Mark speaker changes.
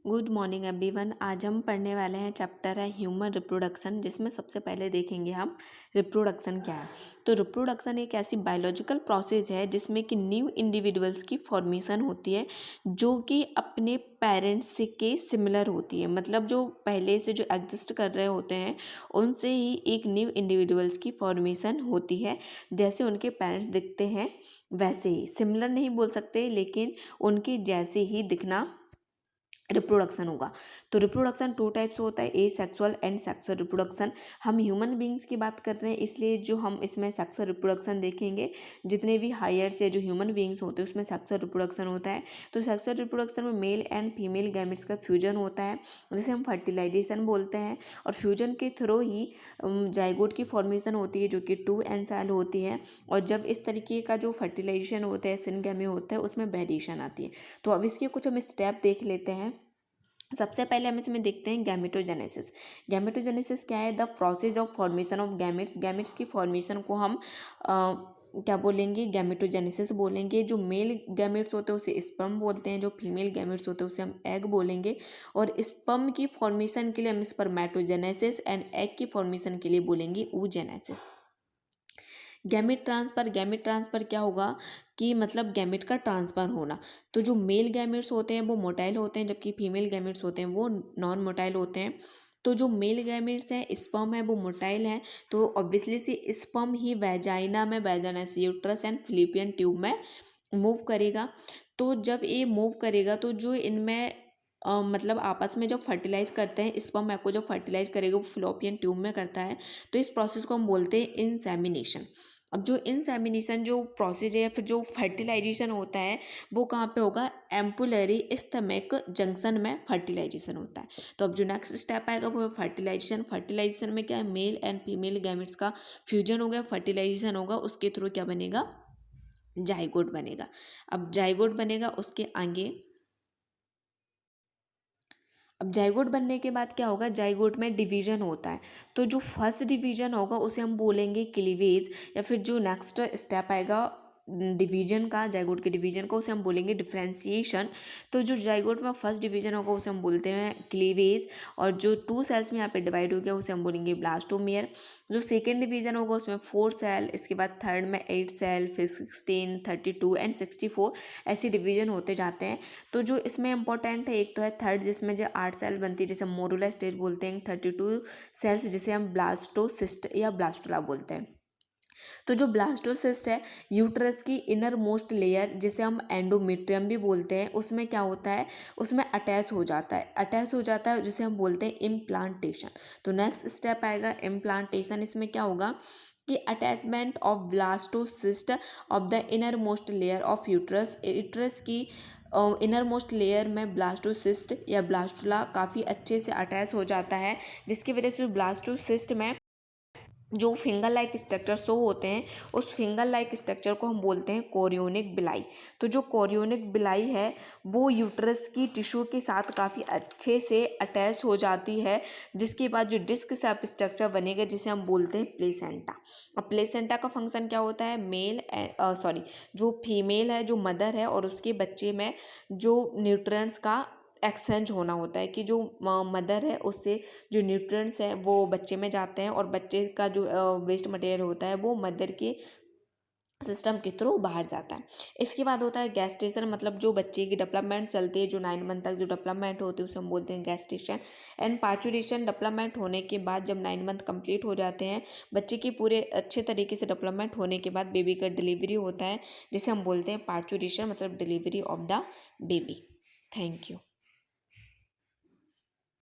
Speaker 1: Good morning everyone. आज हम पढ़ने वाले हैं चैप्टर है ह्यूमन रिप्रोडक्शन, जिसमें सबसे पहले देखेंगे हम रिप्रोडक्शन क्या है। तो रिप्रोडक्शन एक ऐसी बायोलॉजिकल प्रोसेस है जिसमें कि न्यू इंडिविजुअल्स की फॉर्मेशन होती है जो कि अपने पेरेंट्स के सिमिलर होती है। मतलब जो पहले से जो एग्जिस्ट कर रहे होते हैं उनसे ही एक न्यू इंडिविजुअल्स की फॉर्मेशन होती है। जैसे उनके पेरेंट्स दिखते हैं वैसे ही, सिमिलर नहीं बोल सकते लेकिन उनके जैसे ही दिखना रिप्रोडक्शन होगा। तो रिप्रोडक्शन टू टाइप्स होता है, ए सेक्सुअल एंड सेक्सुअल रिप्रोडक्शन। हम ह्यूमन बींग्स की बात कर रहे हैं इसलिए जो हम इसमें सेक्सुअल रिप्रोडक्शन देखेंगे। जितने भी हायर से जो ह्यूमन बींग्स होते हैं उसमें सेक्सुअल रिप्रोडक्शन होता है। तो सेक्सुअल रिप्रोडक्शन में मेल एंड फीमेल गैमेट्स का फ्यूजन होता है जिसे हम फर्टिलाइजेशन बोलते हैं। और फ्यूजन के थ्रू ही जाइगोट की फॉर्मेशन होती है जो कि 2 एन सेल होती है। और जब इस तरीके का जो फर्टिलाइजेशन होता है सिनगैमी होता है उसमें वेरिएशन आती है। तो अब इसके कुछ हम स्टेप देख लेते हैं। सबसे पहले हम इसमें देखते हैं गैमेटोजेनेसिस। गैमेटोजेनेसिस क्या है? The process of formation of gametes. Gametes की फॉर्मेशन को हम क्या बोलेंगे? गैमेटोजेनेसिस बोलेंगे। जो मेल गैमेट्स होते हैं उसे स्पर्म बोलते हैं, जो फीमेल गैमेट्स होते हैं उसे हम एग बोलेंगे। और स्पर्म की फॉर्मेशन के लिए हम स्पर्मेटोजेनेसिस एंड एग की फॉर्मेशन के लिए बोलेंगे oogenesis। गैमेट ट्रांसफ़र क्या होगा कि मतलब गैमेट का ट्रांसफ़र होना। तो जो मेल गैमेट्स होते हैं वो मोटाइल होते हैं जबकि फीमेल गैमेट्स होते हैं वो नॉन मोटाइल होते हैं। तो जो मेल गैमेट्स हैं स्पर्म है वो मोटाइल हैं। तो ऑब्वियसली से स्पर्म ही वेजाइना में, vaginal uterus and fallopian tube में मूव करेगा। तो जब ये मूव करेगा तो जो इनमें मतलब आपस में जब फर्टिलाइज करते हैं, स्पर्म को जब फर्टिलाइज करेगा वो फैलोपियन ट्यूब में करता है। तो इस प्रोसेस को हम बोलते हैं इंसेमिनेशन। अब जो इंसेमिनेशन जो प्रोसेस है या फिर जो फर्टिलाइजेशन होता है वो कहाँ पे होगा? एम्पुलरी स्टमक जंक्शन में फर्टिलाइजेशन होता है। तो अब जो नेक्स्ट स्टेप आएगा वो है फर्टिलाइजेशन। फर्टिलाइजेशन में क्या है? मेल एंड फीमेल गैमेट्स का फ्यूजन हो गया, फर्टिलाइजेशन होगा, उसके थ्रू क्या बनेगा? जाइगोट बनेगा। अब जाइगोट बनेगा उसके आगे। अब जाइगोट बनने के बाद क्या होगा? जाइगोट में डिवीजन होता है। तो जो फर्स्ट डिवीजन होगा उसे हम बोलेंगे क्लीवेज, या फिर जो नेक्स्ट स्टेप आएगा डिवीजन का, जाइगोट के डिवीजन को, उसे हम बोलेंगे डिफ्रेंसिएशन। तो जो जाइगोट में फर्स्ट डिवीजन होगा उसे हम बोलते हैं क्लीवेज। और जो 2 सेल्स में यहाँ पे डिवाइड हो गया उसे हम बोलेंगे ब्लास्टोमेयर। जो सेकेंड डिवीजन होगा उसमें 4 सेल, इसके बाद थर्ड में 8 सेल, फिर 16, 32 एंड 64 ऐसे डिवीजन होते जाते हैं। तो जो इसमें इंपॉर्टेंट है एक तो है थर्ड जिसमें जो 8 सेल बनती है जिसे हम मोरुला स्टेज बोलते हैं, 32 सेल्स जिसे हम ब्लास्टोसिस्ट या ब्लास्टुला बोलते हैं। तो जो ब्लास्टोसिस्ट है यूट्रस की इनर मोस्ट लेयर जिसे हम एंडोमेट्रियम भी बोलते हैं, उसमें क्या होता है? उसमें अटैच हो जाता है जिसे हम बोलते हैं इम्प्लांटेशन। तो नेक्स्ट स्टेप आएगा इम्प्लांटेशन। इसमें क्या होगा कि attachment of blastocyst of the inner most layer of uterus की इनर मोस्ट लेयर में ब्लास्टोसिस्ट या ब्लास्टुला काफ़ी अच्छे से अटैच हो जाता है, जिसकी वजह से ब्लास्टोसिस्ट में जो फिंगर लाइक स्ट्रक्चर शो होते हैं उस फिंगर लाइक स्ट्रक्चर को हम बोलते हैं कोरियोनिक बिलाई। तो जो कोरियोनिक बिलाई है वो यूट्रस की टिश्यू के साथ काफ़ी अच्छे से अटैच हो जाती है, जिसके बाद जो डिस्क शेप स्ट्रक्चर बनेगा जिसे हम बोलते हैं प्लेसेंटा। अब प्लेसेंटा का फंक्शन क्या होता है? जो फीमेल है, जो मदर है और उसके बच्चे में जो न्यूट्रिएंट्स का एक्सचेंज होना होता है कि जो मदर है उससे जो न्यूट्रिएंट्स हैं वो बच्चे में जाते हैं और बच्चे का जो वेस्ट मटेरियल होता है वो मदर के सिस्टम के थ्रू बाहर जाता है। इसके बाद होता है गैस्टेशन, मतलब जो बच्चे की डेवलपमेंट चलती है, जो 9 मंथ तक जो डेवलपमेंट होती है उसे हम बोलते हैं गैस्टेशन एंड पार्चुरेशन। डेवलपमेंट होने के बाद जब 9 मंथ कंप्लीट हो जाते हैं, बच्चे की पूरे अच्छे तरीके से डेवलपमेंट होने के बाद बेबी का डिलीवरी होता है जिसे हम बोलते हैं पार्चुरेशन, मतलब delivery of the baby. Thank you.